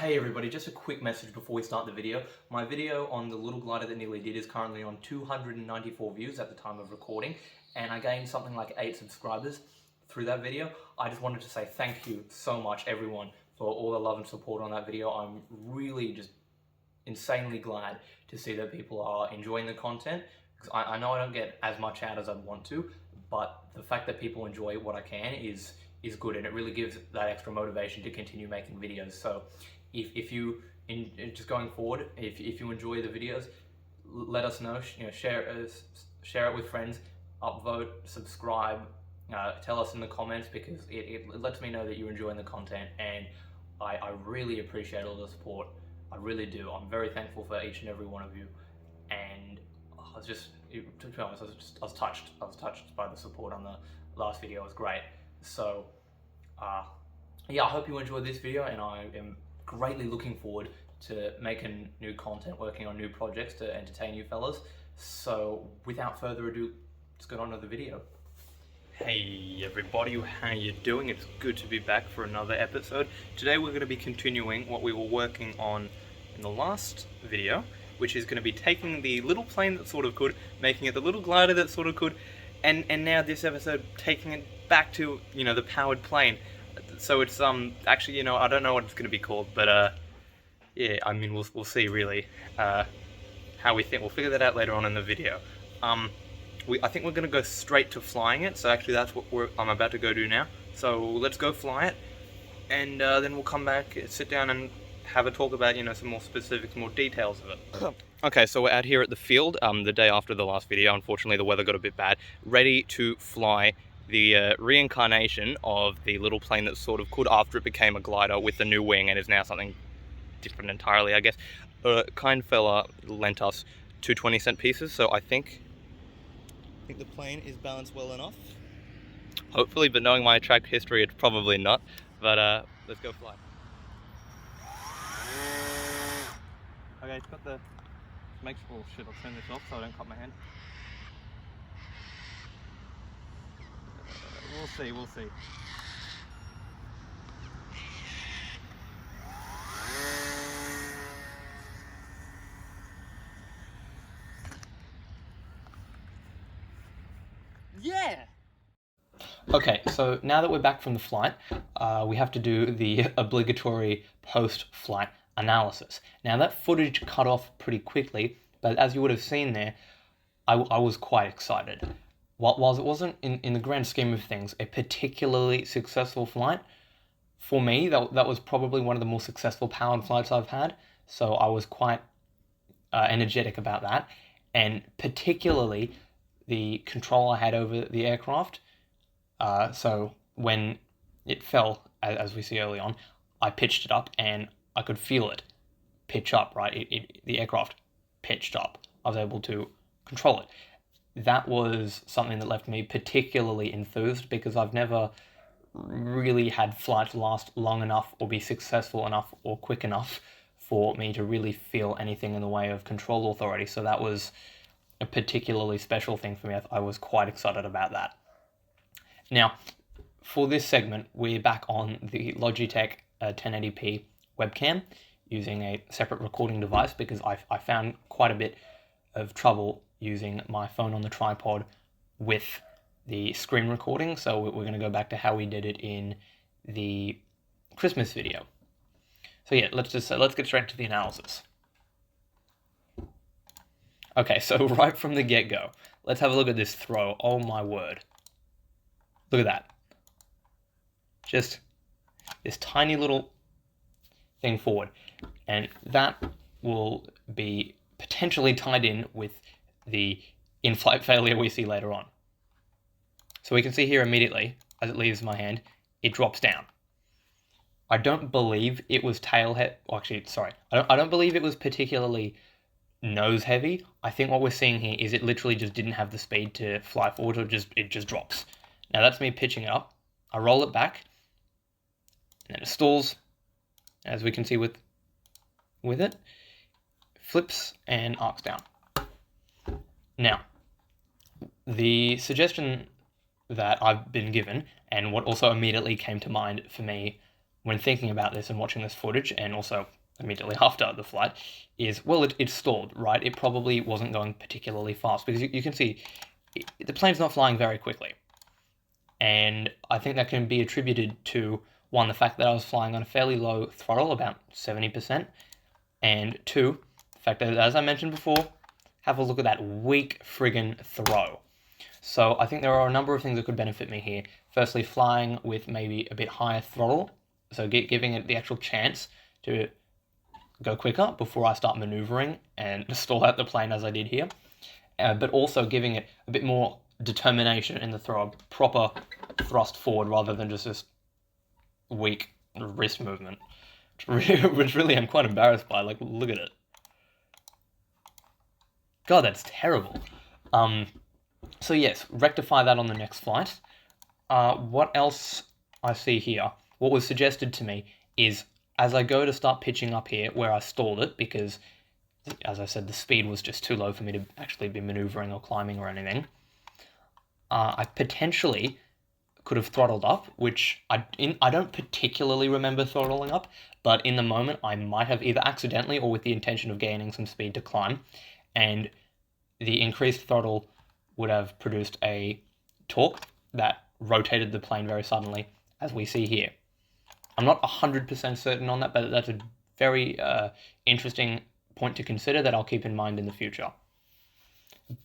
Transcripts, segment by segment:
Hey everybody, just a quick message before we start the video. My video on the little glider that nearly did is currently on 294 views at the time of recording, and I gained something like 8 subscribers through that video. I just wanted to say thank you so much everyone for all the love and support on that video. I'm really just insanely glad to see that people are enjoying the content, because I know I don't get as much out as I'd want to, but the fact that people enjoy what I can is good, and it really gives that extra motivation to continue making videos. So if you just going forward, if you enjoy the videos, let us know. Share it with friends, upvote, subscribe, tell us in the comments, because it lets me know that you're enjoying the content, and I really appreciate all the support. I really do. I'm very thankful for each and every one of you, and to be honest, I was touched by the support on the last video. It was great. So yeah, I hope you enjoyed this video, and I am greatly looking forward to making new content, working on new projects to entertain you fellas. So without further ado, let's get on to the video. Hey everybody, how you doing? It's good to be back for another episode. Today we're going to be continuing what we were working on in the last video, which is going to be taking the little plane that sort of could, making it the little glider that sort of could, and now this episode taking it back to, the powered plane. So it's actually, I don't know what it's going to be called, but yeah, I mean, we'll see really how we think. We'll figure that out later on in the video. I think we're going to go straight to flying it. So actually that's what I'm about to go do now. So let's go fly it, and then we'll come back, sit down and have a talk about, some more specifics, more details of it. Okay, so we're out here at the field, the day after the last video. Unfortunately, the weather got a bit bad. Ready to fly the reincarnation of the little plane that sort of could, after it became a glider with a new wing and is now something different entirely, I guess. A kind fella lent us 2 20-cent pieces, so I think the plane is balanced well enough. Hopefully, but knowing my track history, it's probably not. But let's go fly. Okay, it's got the... Oh shit, I'll turn this off so I don't cut my hand. We'll see. Yeah! Okay, so now that we're back from the flight, we have to do the obligatory post-flight analysis. Now that footage cut off pretty quickly, but as you would have seen there, I was quite excited. Whilst it wasn't, in the grand scheme of things, a particularly successful flight, for me, that was probably one of the more successful powered flights I've had, so I was quite energetic about that, and particularly the control I had over the aircraft. So when it fell, as we see early on, I pitched it up, and I could feel it pitch up, right? The aircraft pitched up. I was able to control it. That was something that left me particularly enthused, because I've never really had flights last long enough or be successful enough or quick enough for me to really feel anything in the way of control authority. So that was a particularly special thing for me. I was quite excited about that. Now, for this segment, we're back on the Logitech 1080p webcam using a separate recording device, because I found quite a bit of trouble using my phone on the tripod with the screen recording. So we're going to go back to how we did it in the Christmas video. So yeah, let's get straight to the analysis. Okay, so right from the get-go, let's have a look at this throw. Oh my word. Look at that. Just this tiny little thing forward. And that will be potentially tied in with the in-flight failure we see later on. So we can see here immediately, as it leaves my hand, it drops down. I don't believe it was I don't believe it was particularly nose heavy. I think what we're seeing here is it literally just didn't have the speed to fly forward, or it just drops. Now that's me pitching it up. I roll it back, and then it stalls, as we can see with it, flips and arcs down. Now, the suggestion that I've been given, and what also immediately came to mind for me when thinking about this and watching this footage, and also immediately after the flight, is, well, it stalled, right? It probably wasn't going particularly fast, because you can see the plane's not flying very quickly. And I think that can be attributed to, one, the fact that I was flying on a fairly low throttle, about 70%, and two, the fact that, as I mentioned before, have a look at that weak friggin' throw. So I think there are a number of things that could benefit me here. Firstly, flying with maybe a bit higher throttle, so giving it the actual chance to go quicker before I start maneuvering and stall out the plane as I did here. But also giving it a bit more determination in the throw, a proper thrust forward rather than just this weak wrist movement, which really I'm quite embarrassed by. Like, look at it. God, that's terrible. So yes, rectify that on the next flight. What else I see here? What was suggested to me is, as I go to start pitching up here, where I stalled it, because, as I said, the speed was just too low for me to actually be maneuvering or climbing or anything, I potentially could have throttled up, which I don't particularly remember throttling up, but in the moment I might have either accidentally or with the intention of gaining some speed to climb, and the increased throttle would have produced a torque that rotated the plane very suddenly, as we see here. I'm not 100% certain on that, but that's a very interesting point to consider that I'll keep in mind in the future.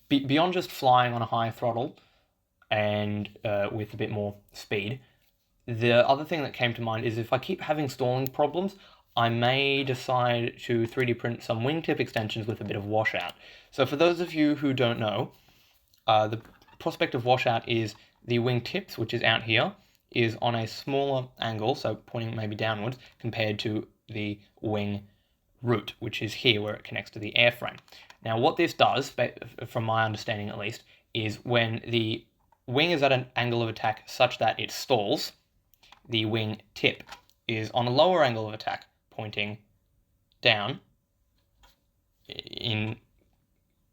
Beyond just flying on a high throttle and with a bit more speed, the other thing that came to mind is if I keep having stalling problems, I may decide to 3D print some wingtip extensions with a bit of washout. So for those of you who don't know, the prospect of washout is the wingtips, which is out here, is on a smaller angle, so pointing maybe downwards, compared to the wing root, which is here where it connects to the airframe. Now what this does, from my understanding at least, is when the wing is at an angle of attack such that it stalls, the wing tip is on a lower angle of attack, pointing down in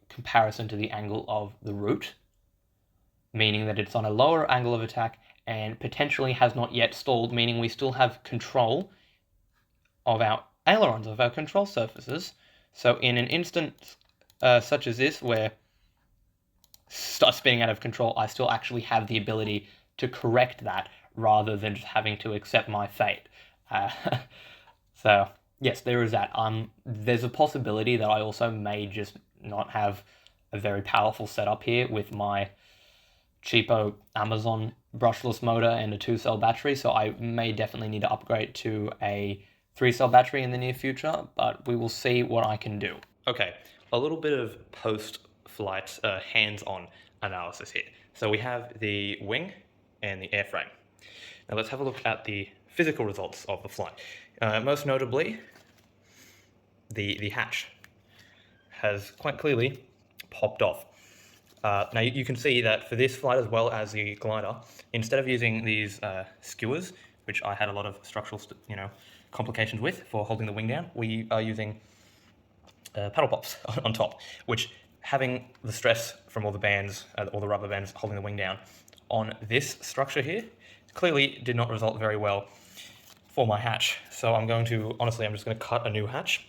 comparison to the angle of the root, meaning that it's on a lower angle of attack and potentially has not yet stalled, meaning we still have control of our ailerons, of our control surfaces. So in an instance such as this, where starts spinning out of control, I still actually have the ability to correct that rather than just having to accept my fate. So yes, there is that. There's a possibility that I also may just not have a very powerful setup here with my cheapo Amazon brushless motor and a 2-cell battery, so I may definitely need to upgrade to a 3-cell battery in the near future, but we will see what I can do. Okay, a little bit of post-flight hands-on analysis here. So we have the wing and the airframe. Now let's have a look at the physical results of the flight. Most notably, the hatch has quite clearly popped off. Now you can see that for this flight as well as the glider, instead of using these skewers, which I had a lot of structural complications with for holding the wing down, we are using paddle pops on top, which, having the stress from all the bands, all the rubber bands holding the wing down on this structure here, clearly did not result very well for my hatch. So I'm just going to cut a new hatch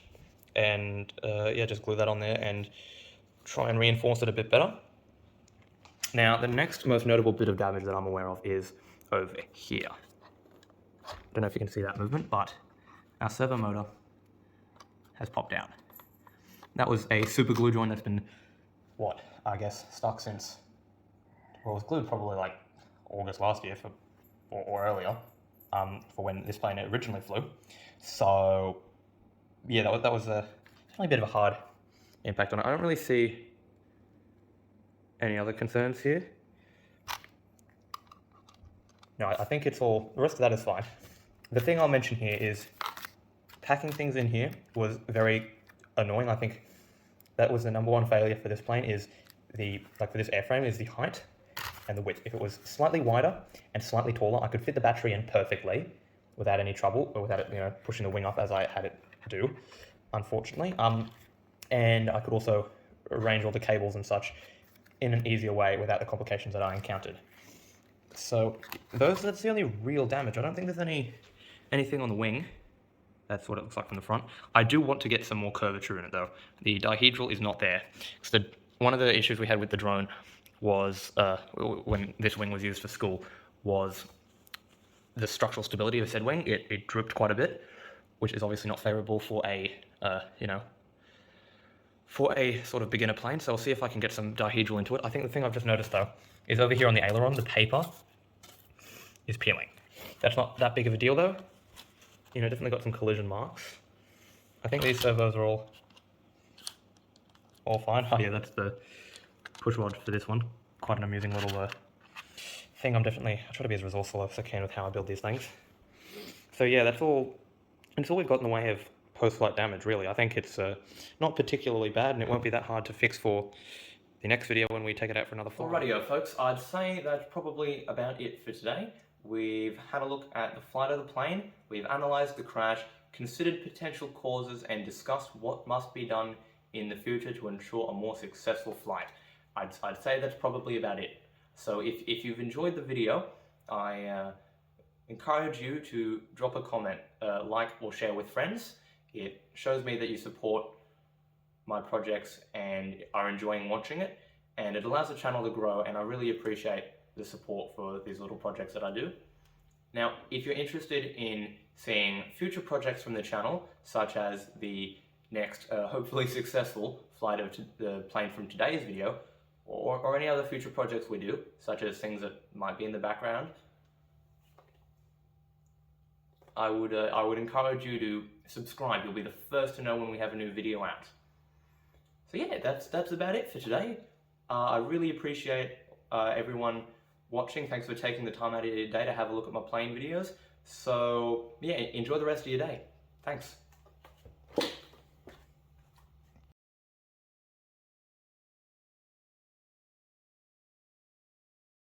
and just glue that on there and try and reinforce it a bit better. Now, the next most notable bit of damage that I'm aware of is over here. I don't know if you can see that movement, but our servo motor has popped out. That was a super glue joint that's been, stuck since, it was glued probably like August last year or earlier, for when this plane originally flew. So, yeah, that was a bit of a hard impact on it. I don't really see any other concerns here. No, I think it's all, the rest of that is fine. The thing I'll mention here is packing things in here was very annoying. I think that was the number one failure for this plane, is for this airframe, is the height and the width. If it was slightly wider and slightly taller, I could fit the battery in perfectly without any trouble, or without it, pushing the wing up as I had it do, unfortunately. And I could also arrange all the cables and such in an easier way without the complications that I encountered. So that's the only real damage. I don't think there's any anything on the wing. That's what it looks like from the front. I do want to get some more curvature in it though. The dihedral is not there. So one of the issues we had with the drone was, when this wing was used for school, was the structural stability of said wing. It drooped quite a bit, which is obviously not favorable for a, for a sort of beginner plane. So I'll see if I can get some dihedral into it. I think the thing I've just noticed though, is over here on the aileron, the paper is peeling. That's not that big of a deal though. You know, definitely got some collision marks. I think these servos are all fine. Oh yeah, that's the push rod for this one. Quite an amusing little thing. I try to be as resourceful as I can with how I build these things. So yeah, that's all. It's all we've got in the way of post-flight damage, really. I think it's not particularly bad, and it won't be that hard to fix for the next video when we take it out for another flight. Alrighty, folks, I'd say that's probably about it for today. We've had a look at the flight of the plane, we've analysed the crash, considered potential causes, and discussed what must be done in the future to ensure a more successful flight. I'd say that's probably about it. So if you've enjoyed the video, I encourage you to drop a comment, like or share with friends. It shows me that you support my projects and are enjoying watching it, and it allows the channel to grow, and I really appreciate the support for these little projects that I do. Now, if you're interested in seeing future projects from the channel, such as the next, hopefully successful flight of the plane from today's video, or any other future projects we do, such as things that might be in the background, I would encourage you to subscribe. You'll be the first to know when we have a new video out. So yeah, that's about it for today. I really appreciate everyone watching. Thanks for taking the time out of your day to have a look at my plane videos. So yeah, enjoy the rest of your day. Thanks.